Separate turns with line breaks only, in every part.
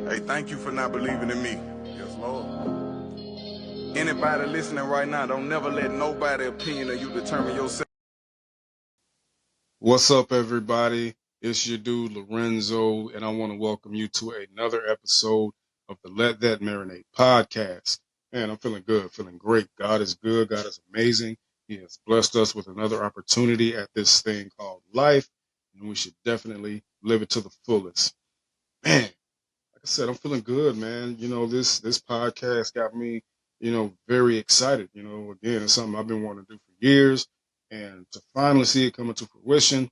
Hey, thank you for not believing in me. Yes, Lord. Anybody listening right now, don't never let nobody opinion of you determine yourself.
What's up, everybody? It's your dude Lorenzo, and I want to welcome you to another episode of the Let That Marinate podcast. Man, I'm feeling good, feeling great. God is good. God is amazing. He has blessed us with another opportunity at this thing called life, and we should definitely live it to the fullest. Man, like I said, I'm feeling good, man. This podcast got me, very excited. Again, it's something I've been wanting to do for years, and to finally see it coming to fruition,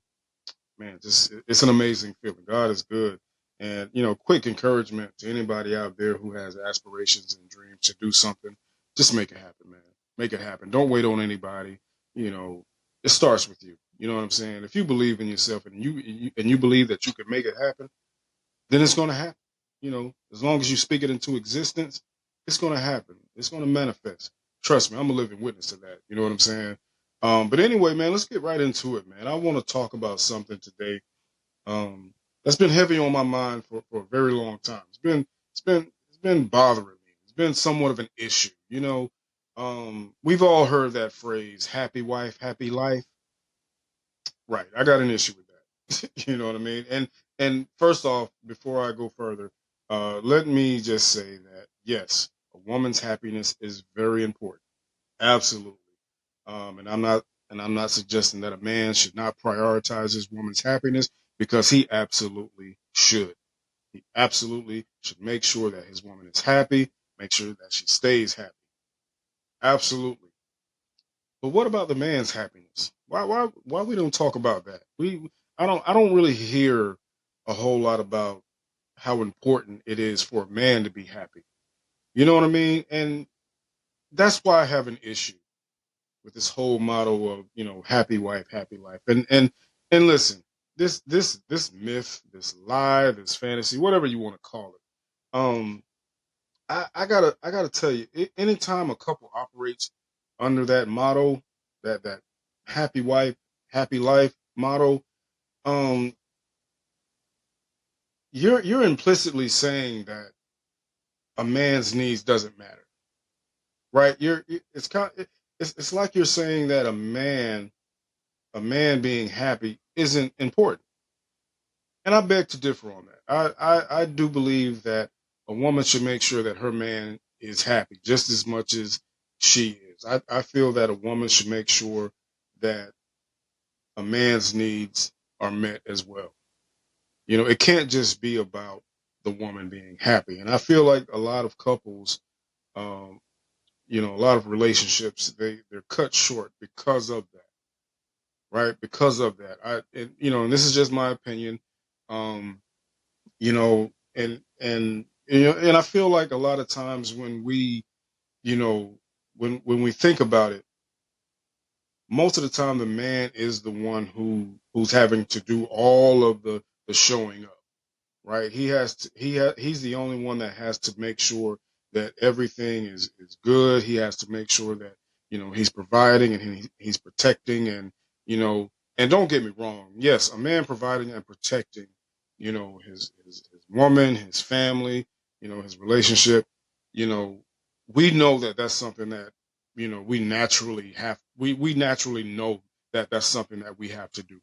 man, just it's an amazing feeling. God is good. And, quick encouragement to anybody out there who has aspirations and dreams to do something, just make it happen, man. Make it happen. Don't wait on anybody. You know, it starts with you. You know what I'm saying? If you believe in yourself and you believe that you can make it happen, then it's going to happen. As long as you speak it into existence, it's going to happen. It's going to manifest. Trust me, I'm a living witness to that. You know what I'm saying? But anyway, man, let's get right into it, man. I want to talk about something today that's been heavy on my mind for a very long time. It's been bothering me. It's been somewhat of an issue. We've all heard that phrase, happy wife, happy life. Right. I got an issue with that. You know what I mean? And first off, before I go further, let me just say that yes, a woman's happiness is very important. Absolutely. And I'm not suggesting that a man should not prioritize his woman's happiness, because he absolutely should. He absolutely should make sure that his woman is happy, make sure that she stays happy. Absolutely. But what about the man's happiness? Why we don't talk about that? I don't really hear a whole lot about how important it is for a man to be happy. You know what I mean? And that's why I have an issue with this whole motto of, happy wife, happy life. And listen, this myth, this lie, this fantasy, whatever you want to call it. I gotta tell you, anytime a couple operates under that motto, that happy wife, happy life motto, um, you're implicitly saying that a man's needs doesn't matter, right? It's kind it's like you're saying that a man being happy isn't important. And I beg to differ on that. I do believe that a woman should make sure that her man is happy just as much as she is. I feel that a woman should make sure that a man's needs are met as well. It can't just be about the woman being happy. And I feel like a lot of couples, um, a lot of relationships, they're cut short because of that, right? Because of that. And this is just my opinion. Um, and I feel like a lot of times when you know when we think about it, most of the time the man is the one who's having to do all of the showing up, right? He's the only one that has to make sure that everything is good. He has to make sure that he's providing and he's protecting. And don't get me wrong, yes, a man providing and protecting his woman, his family, his relationship. you know we know that that's something that we naturally know that that's something that we have to do.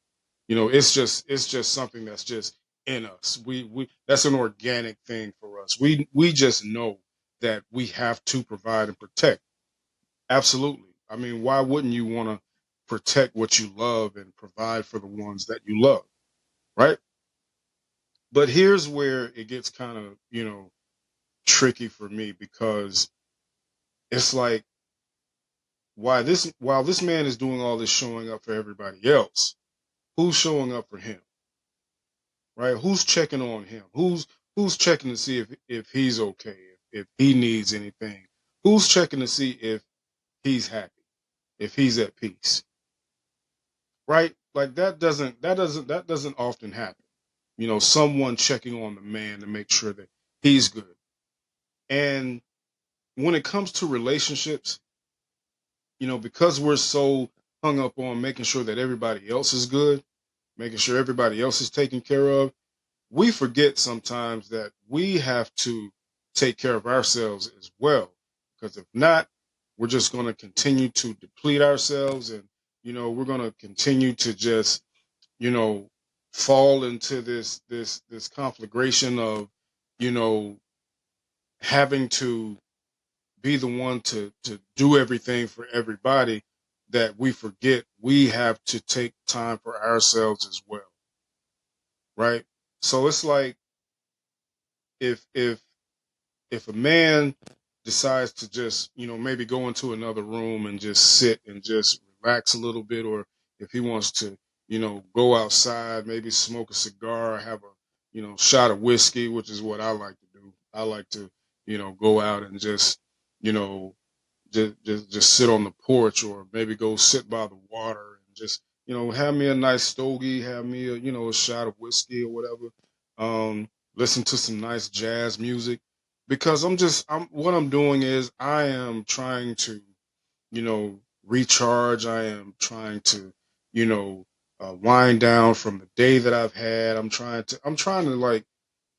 It's just something that's just in us. We That's an organic thing for us. We just know that we have to provide and protect. Absolutely. I mean, why wouldn't you want to protect what you love and provide for the ones that you love, right? But here's where it gets kind of, tricky for me, because it's like, while this man is doing all this showing up for everybody else, who's showing up for him, right? Who's checking on him? Who's checking to see if he's okay, if he needs anything? Who's checking to see if he's happy, if he's at peace, right? Like that doesn't often happen. Someone checking on the man to make sure that he's good. And when it comes to relationships, because we're so hung up on making sure that everybody else is good, making sure everybody else is taken care of, we forget sometimes that we have to take care of ourselves as well. Because if not, we're just going to continue to deplete ourselves, and we're going to continue to just you know fall into this conflagration of you know having to be the one to do everything for everybody, that we forget we have to take time for ourselves as well, right? So it's like, if if if a man decides to just maybe go into another room and just sit and just relax a little bit, or if he wants to go outside, maybe smoke a cigar, have a shot of whiskey, which is what I like to do. I like to go out and just you know just sit on the porch, or maybe go sit by the water and just have me a nice stogie, have me a shot of whiskey or whatever. Listen to some nice jazz music, because I'm what I'm doing is I am trying to recharge. I am trying to you know wind down from the day that I've had. I'm trying to like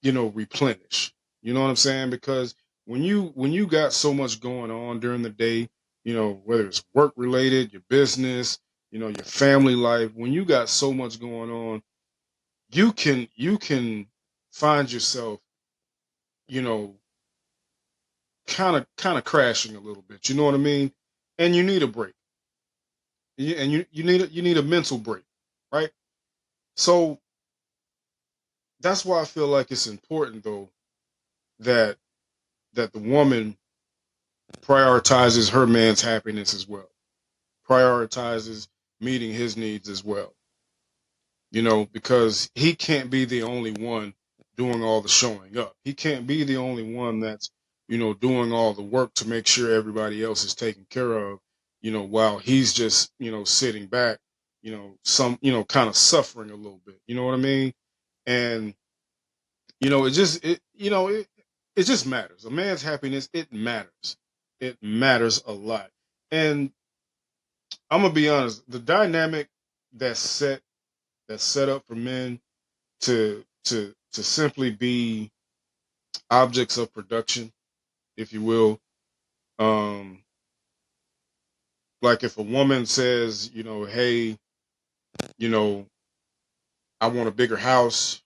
replenish. You know what I'm saying? Because when you got so much going on during the day, whether it's work related, your business, your family life, when you got so much going on, you can find yourself, you know, kind of crashing a little bit. You know what I mean? And you need a break. And you need a mental break, right? So that's why I feel like it's important though that the woman prioritizes her man's happiness as well, prioritizes meeting his needs as well, because he can't be the only one doing all the showing up. He can't be the only one that's, doing all the work to make sure everybody else is taken care of, while he's just, sitting back, kind of suffering a little bit. You know what I mean? And, it just matters. A man's happiness, it matters. It matters a lot. And I'm gonna be honest, the dynamic that's set that's set up for men to simply be objects of production, if you will. Um, like if a woman says, hey, you know, I want a bigger house,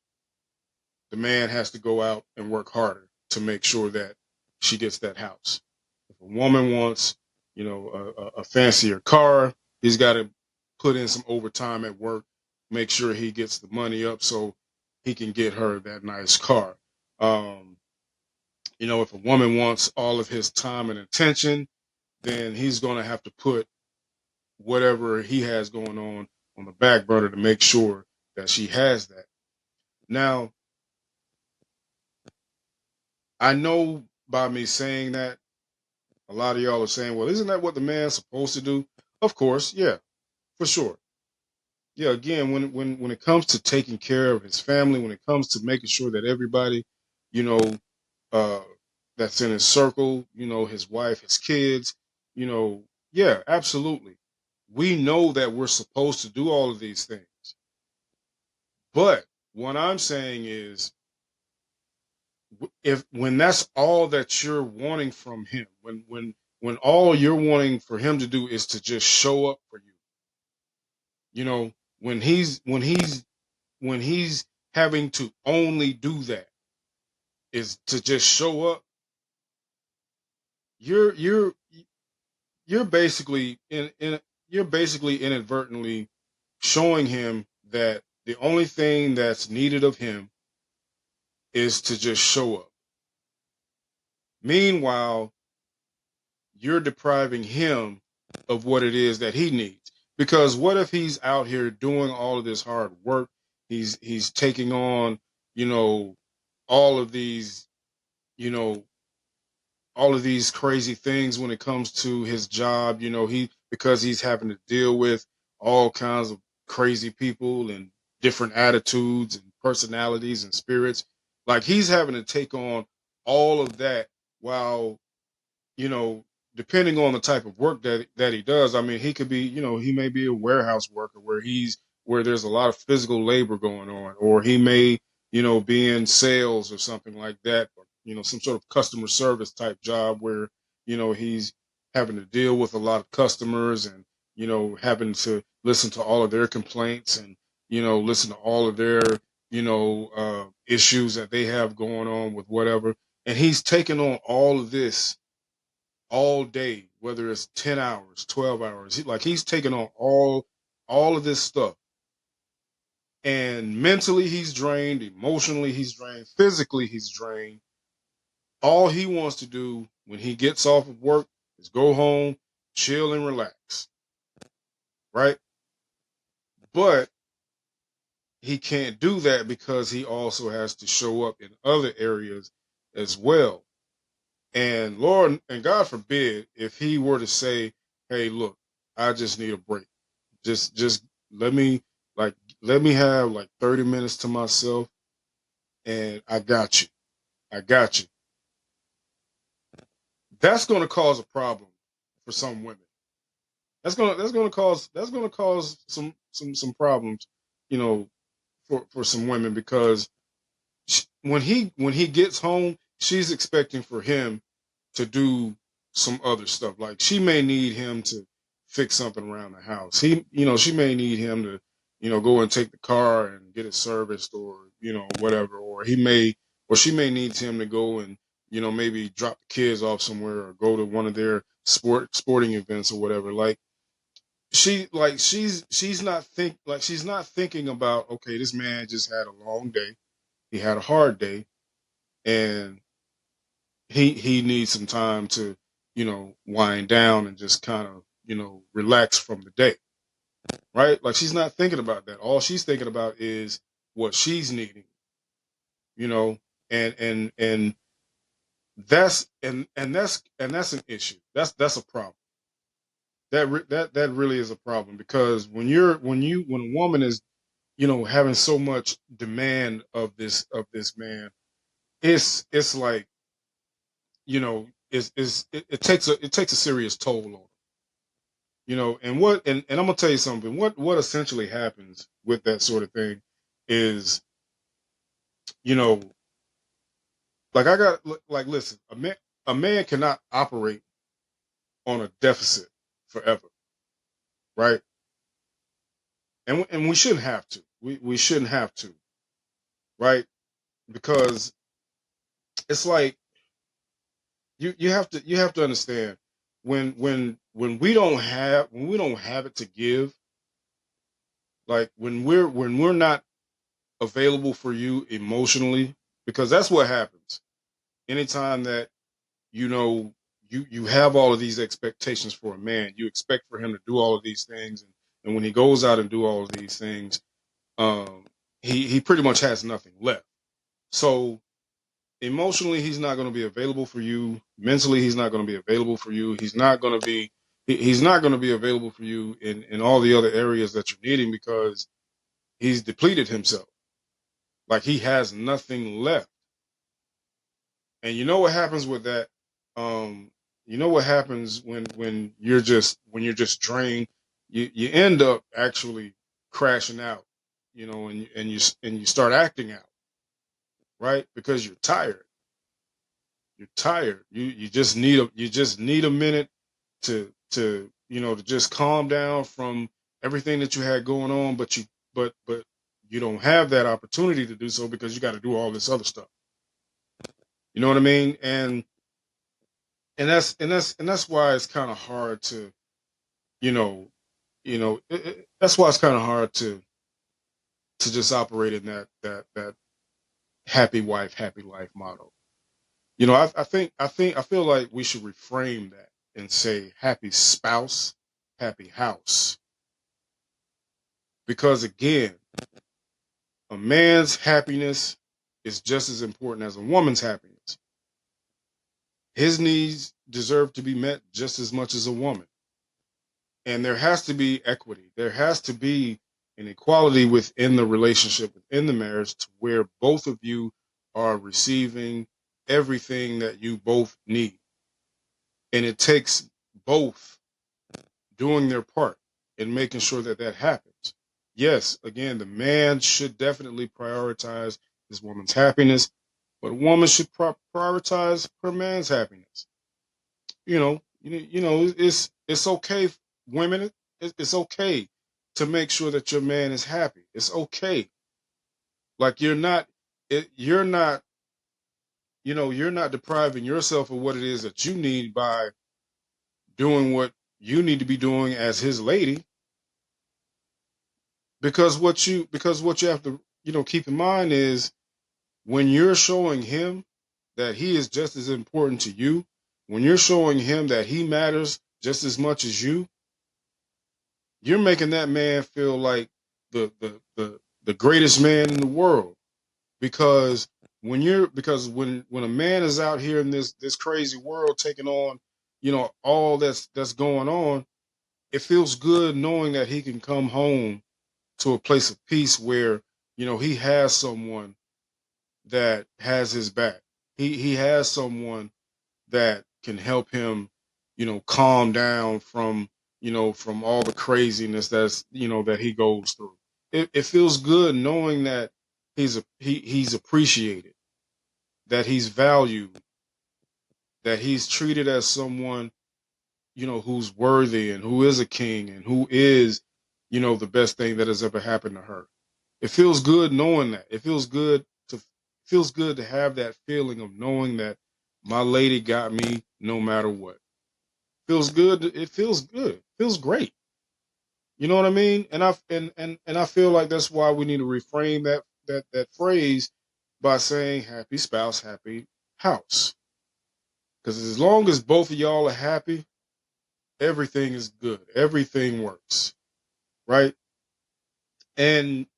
the man has to go out and work harder to make sure that she gets that house. If a woman wants, a fancier car, he's got to put in some overtime at work, make sure he gets the money up so he can get her that nice car. Um, if a woman wants all of his time and attention, then he's going to have to put whatever he has going on the back burner to make sure that she has that. Now, I know by me saying that, a lot of y'all are saying, well, isn't that what the man's supposed to do? Of course, yeah, for sure. Yeah, again, when it comes to taking care of his family, when it comes to making sure that everybody, you know, uh, that's in his circle, his wife, his kids, yeah, absolutely. We know that we're supposed to do all of these things. But what I'm saying is, if when that's all that you're wanting from him, when all you're wanting for him to do is to just show up for you, you know, when he's having to only do that is to just show up, you're you're you're basically you're basically inadvertently showing him that the only thing that's needed of him is to just show up. Meanwhile, you're depriving him of what it is that he needs. Because what if he's out here doing all of this hard work? He's taking on, you know, all of these, you know, all of these crazy things when it comes to his job. Because he's having to deal with all kinds of crazy people and different attitudes and personalities and spirits. Like he's having to take on all of that while, you know, depending on the type of work that he does. I mean, he could be, he may be a warehouse worker where there's a lot of physical labor going on, or he may be in sales or something like that, or, some sort of customer service type job where, he's having to deal with a lot of customers and, having to listen to all of their complaints and, listen to all of their, issues that they have going on with whatever. And he's taking on all of this all day, whether it's 10 hours, 12 hours. He's taking on all of this stuff. And mentally he's drained, emotionally he's drained, physically he's drained. All he wants to do when he gets off of work is go home, chill and relax. Right? But he can't do that because he also has to show up in other areas as well. And Lord and God forbid if he were to say, "Hey, look, I just need a break. Just let me have like 30 minutes to myself and I got you. I got you." That's going to cause a problem for some women. That's going to cause some problems, for some women because when he gets home, she's expecting for him to do some other stuff. Like she may need him to fix something around the house. She may need him to, go and take the car and get it serviced or, whatever. Or she may need him to go and, maybe drop the kids off somewhere or go to one of their sporting events or whatever. She's not thinking about, okay, this man just had a long day. He had a hard day and he needs some time to, wind down and just kind of, relax from the day. Right? Like she's not thinking about that. All she's thinking about is what she's needing, and that's an issue. That's a problem. That really is a problem because when a woman is, having so much demand of this man, it's like, it takes a serious toll on her. And I'm gonna tell you something. What essentially happens with that sort of thing is, you know, listen, a man cannot operate on a deficit forever, right? And we shouldn't have to. We shouldn't have to, right? Because it's like you have to understand when we don't have it to give, like when we're not available for you emotionally, because that's what happens anytime that you have all of these expectations for a man. You expect for him to do all of these things, and when he goes out and do all of these things, um he pretty much has nothing left. So emotionally he's not going to be available for you, mentally he's not going to be available for you, he's not going to be available for you in all the other areas that you're needing because he's depleted himself. Like he has nothing left. And you know what happens with that? You know what happens when you're just drained? You end up actually crashing out, and you start acting out, right? Because you're tired. You're tired. You just need a minute to just calm down from everything that you had going on, but you don't have that opportunity to do so because you got to do all this other stuff. You know what I mean? And that's why it's kind of hard to, you know that's why it's kind of hard to just operate in that happy wife happy life model. I feel like we should reframe that and say happy spouse, happy house, because again, a man's happiness is just as important as a woman's happiness. His needs deserve to be met just as much as a woman. And there has to be equity. There has to be an equality within the relationship, within the marriage, to where both of you are receiving everything that you both need. And it takes both doing their part in making sure that that happens. Yes, again, the man should definitely prioritize his woman's happiness, but a woman should prioritize her man's happiness. It's okay, women. It's okay to make sure that your man is happy. It's okay. Like you're not, you're not depriving yourself of what it is that you need by doing what you need to be doing as his lady. Because what you have to, keep in mind is when you're showing him that he is just as important to you, when you're showing him that he matters just as much as you're making that man feel like the greatest man in the world. Because when a man is out here in this crazy world taking on, all that's going on, it feels good knowing that he can come home to a place of peace where, he has someone that has his back. He has someone that can help him, calm down from all the craziness that he goes through. It feels good knowing that he's appreciated, that he's valued, that he's treated as someone, who's worthy and who is a king and who is, the best thing that has ever happened to her. It feels good knowing that. Feels good to have that feeling of knowing that my lady got me no matter what. Feels good. It feels good. It feels great. You know what I mean? And I feel like that's why we need to reframe that phrase by saying happy spouse, happy house. Because as long as both of y'all are happy, everything is good. Everything works. Right? And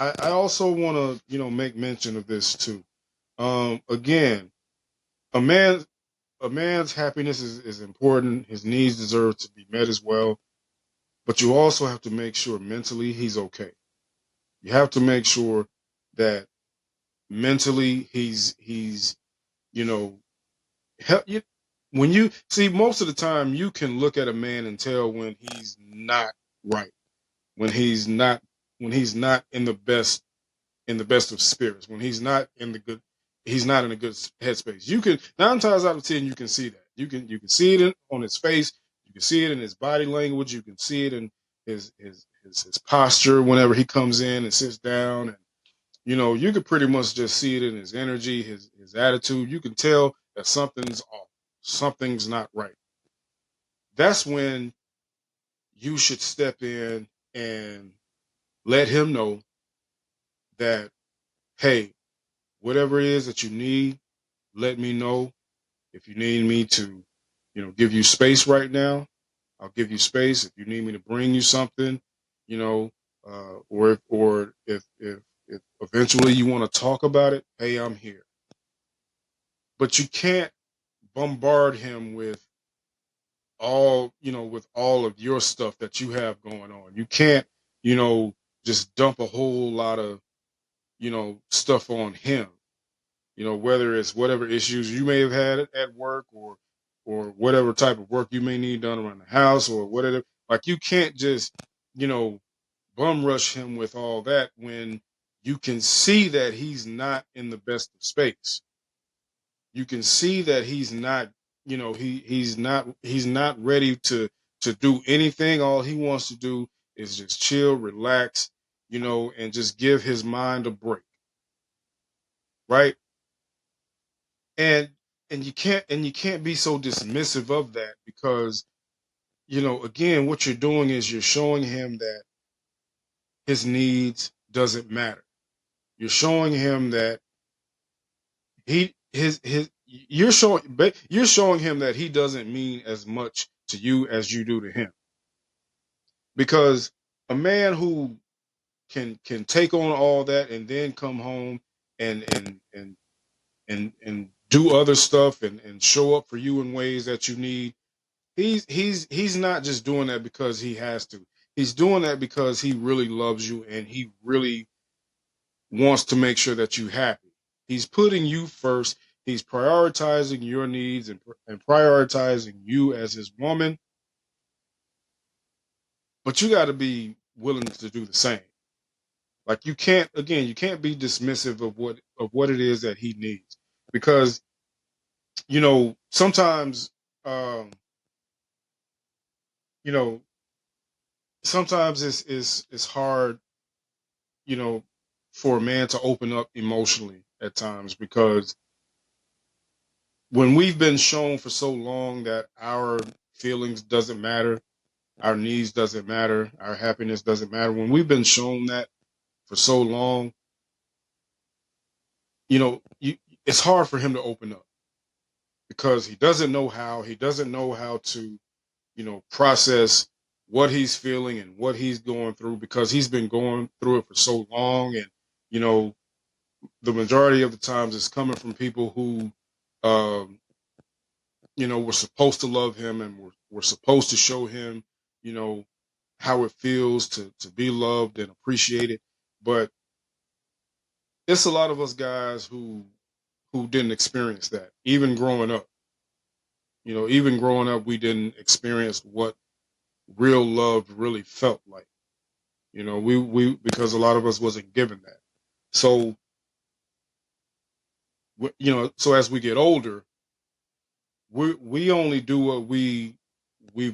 I also want to, make mention of this too. Again, a man's happiness is important. His needs deserve to be met as well. But you also have to make sure mentally he's okay. You have to make sure that mentally he's you know you, when you see, most of the time you can look at a man and tell when he's not right, when he's not in the best of spirits, when he's not in a good headspace. You can 9 times out of 10 you can see that. You can see it on his face. You can see it in his body language. You can see it in his posture whenever he comes in and sits down. And you could pretty much just see it in his energy, his attitude. You can tell that something's off. Something's not right. That's when you should step in and let him know that, hey, whatever it is that you need, let me know. If you need me to, give you space right now, I'll give you space. If you need me to bring you something, or if eventually you want to talk about it, hey, I'm here. But you can't bombard him with all of your stuff that you have going on. You can't, just dump a whole lot of, stuff on him. Whether it's whatever issues you may have had at work, or whatever type of work you may need done around the house, or whatever. Like, you can't just, bum rush him with all that when you can see that he's not in the best of space. You can see that he's not, he's not ready to do anything. All he wants to do is just chill, relax, and just give his mind a break. Right? And you can't be so dismissive of that, because again, what you're doing is you're showing him that his needs doesn't matter. You're showing him that you're showing him that he doesn't mean as much to you as you do to him. Because a man who can take on all that and then come home and do other stuff and show up for you in ways that you need, he's not just doing that because he has to. He's doing that because he really loves you and he really wants to make sure that you're happy. He's putting you first. He's prioritizing your needs and prioritizing you as his woman. But you got to be willing to do the same. Like you can't be dismissive of what it is that he needs, because sometimes um, you know sometimes it's hard, you know, for a man to open up emotionally at times, because when we've been shown for so long that our feelings doesn't matter, our needs doesn't matter, our happiness doesn't matter, when we've been shown that for so long, it's hard for him to open up, because he doesn't know how to, process what he's feeling and what he's going through, because he's been going through it for so long. And, you know, the majority of the times it's coming from people who, um, were supposed to love him and were supposed to show him, you know, how it feels to be loved and appreciated. But it's a lot of us guys who didn't experience that, even growing up. Even growing up, we didn't experience what real love really felt like. We because a lot of us wasn't given that. So, so as we get older, we only do what we've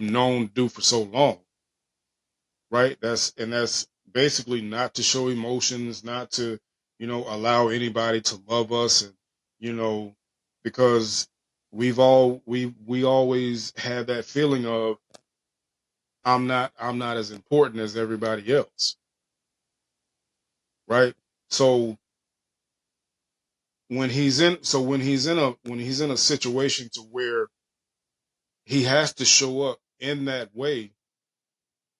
known to do for so long, right? That's basically not to show emotions, not to, allow anybody to love us, and you know, because we always had that feeling of I'm not as important as everybody else, right? So when he's in a situation to where he has to show up in that way,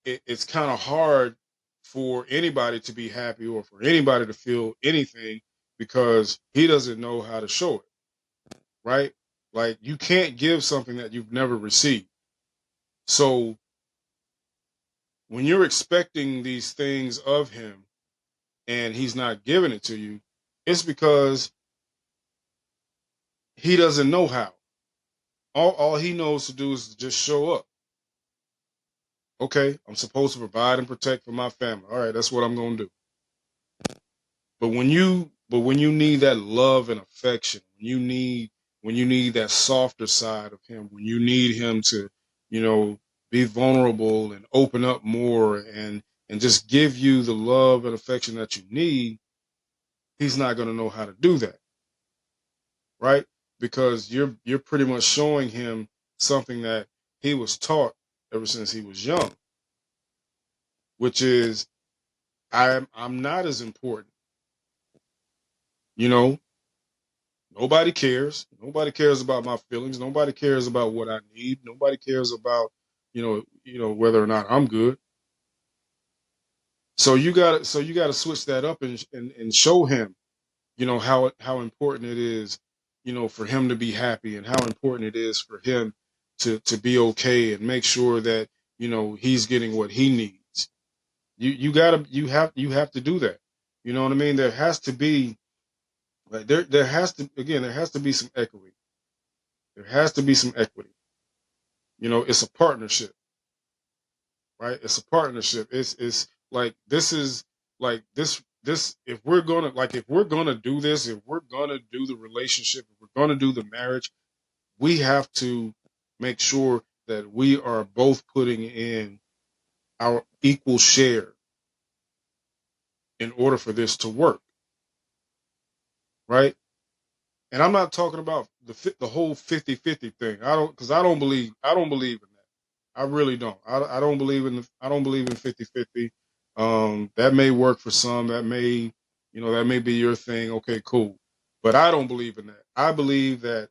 it's kind of hard for anybody to be happy or for anybody to feel anything, because he doesn't know how to show it, right? Like you can't give something that you've never received. So when you're expecting these things of him and he's not giving it to you, it's because he doesn't know how. All he knows to do is just show up. Okay, I'm supposed to provide and protect for my family. All right, that's what I'm going to do. But when you need that love and affection, when you need that softer side of him, when you need him to, be vulnerable and open up more and just give you the love and affection that you need, he's not going to know how to do that, right? Because you're pretty much showing him something that he was taught ever since he was young, which is I'm not as important. You know, nobody cares. Nobody cares about my feelings. Nobody cares about what I need. Nobody cares about, whether or not I'm good. So you gotta switch that up and show him, how important it is, for him to be happy, and how important it is for him to be okay, and make sure that, he's getting what he needs. You have to do that. You know what I mean? There has to be, like, there has to be some equity. There has to be some equity. It's a partnership, right? It's a partnership. It's like this is like this if we're gonna do this, if we're gonna do the relationship, if we're gonna do the marriage, we have to make sure that we are both putting in our equal share in order for this to work, right? And I'm not talking about the whole 50-50 thing. I don't believe in that. I really don't. I don't believe in 50-50. That may work for some. That may be your thing. Okay, cool. But I don't believe in that. I believe that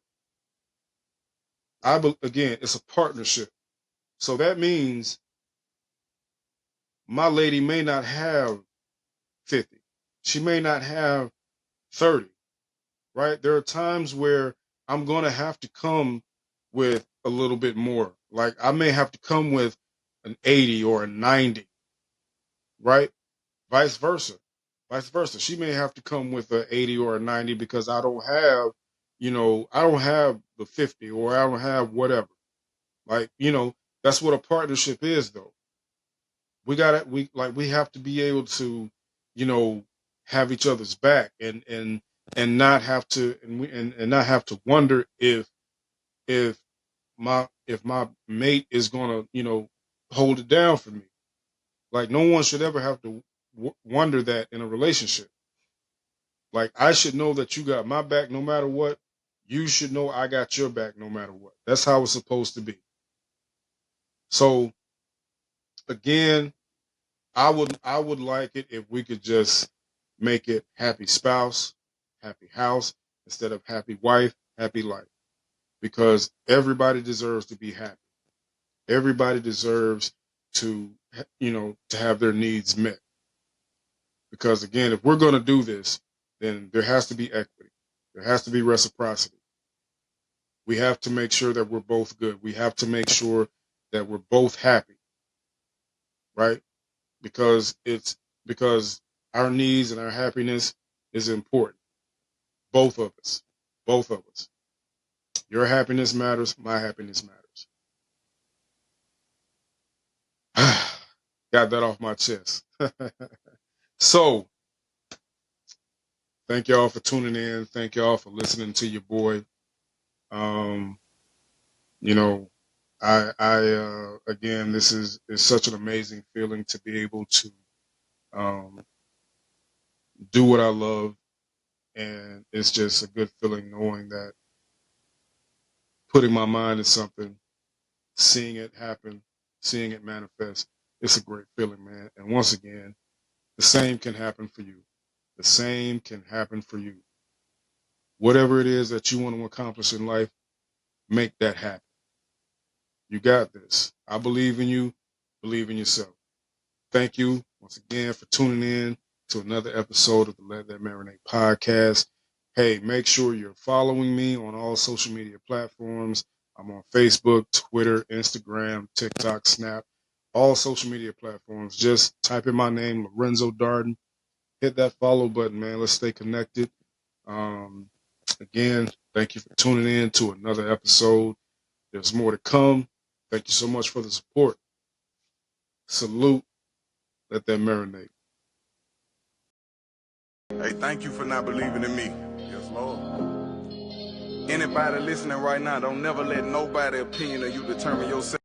again, it's a partnership. So that means my lady may not have 50. She may not have 30, right? There are times where I'm going to have to come with a little bit more. Like I may have to come with an 80 or a 90, right? Vice versa. Vice versa. She may have to come with a 80 or a 90 because I don't have the 50, or I don't have whatever. Like, that's what a partnership is though. We have to be able to, have each other's back and not have to and not have to wonder if my mate is gonna hold it down for me. Like, no one should ever have to wonder that in a relationship. Like, I should know that you got my back no matter what. You should know I got your back no matter what. That's how it's supposed to be. So again, I would like it if we could just make it happy spouse, happy house, instead of happy wife, happy life. Because everybody deserves to be happy. Everybody deserves to to have their needs met. Because again, if we're going to do this, then there has to be equity. There has to be reciprocity. We have to make sure that we're both good. We have to make sure that we're both happy, right? Because our needs and our happiness is important. Both of us. Both of us. Your happiness matters. My happiness matters. Got that off my chest. So, thank y'all for tuning in. Thank y'all for listening to your boy. Again, this is such an amazing feeling to be able to do what I love, and it's just a good feeling knowing that putting my mind to something, seeing it happen, seeing it manifest, it's a great feeling, man. And once again, the same can happen for you. The same can happen for you. Whatever it is that you want to accomplish in life, make that happen. You got this. I believe in you. Believe in yourself. Thank you once again for tuning in to another episode of the Let That Marinate podcast. Hey, make sure you're following me on all social media platforms. I'm on Facebook, Twitter, Instagram, TikTok, Snap, all social media platforms. Just type in my name, Lorenzo Darden. Hit that follow button, man. Let's stay connected. Again, thank you for tuning in to another episode. There's more to come. Thank you so much for the support. Salute. Let that marinate.
Hey, thank you for not believing in me. Yes, Lord. Anybody listening right now, don't never let nobody's opinion of you determine yourself.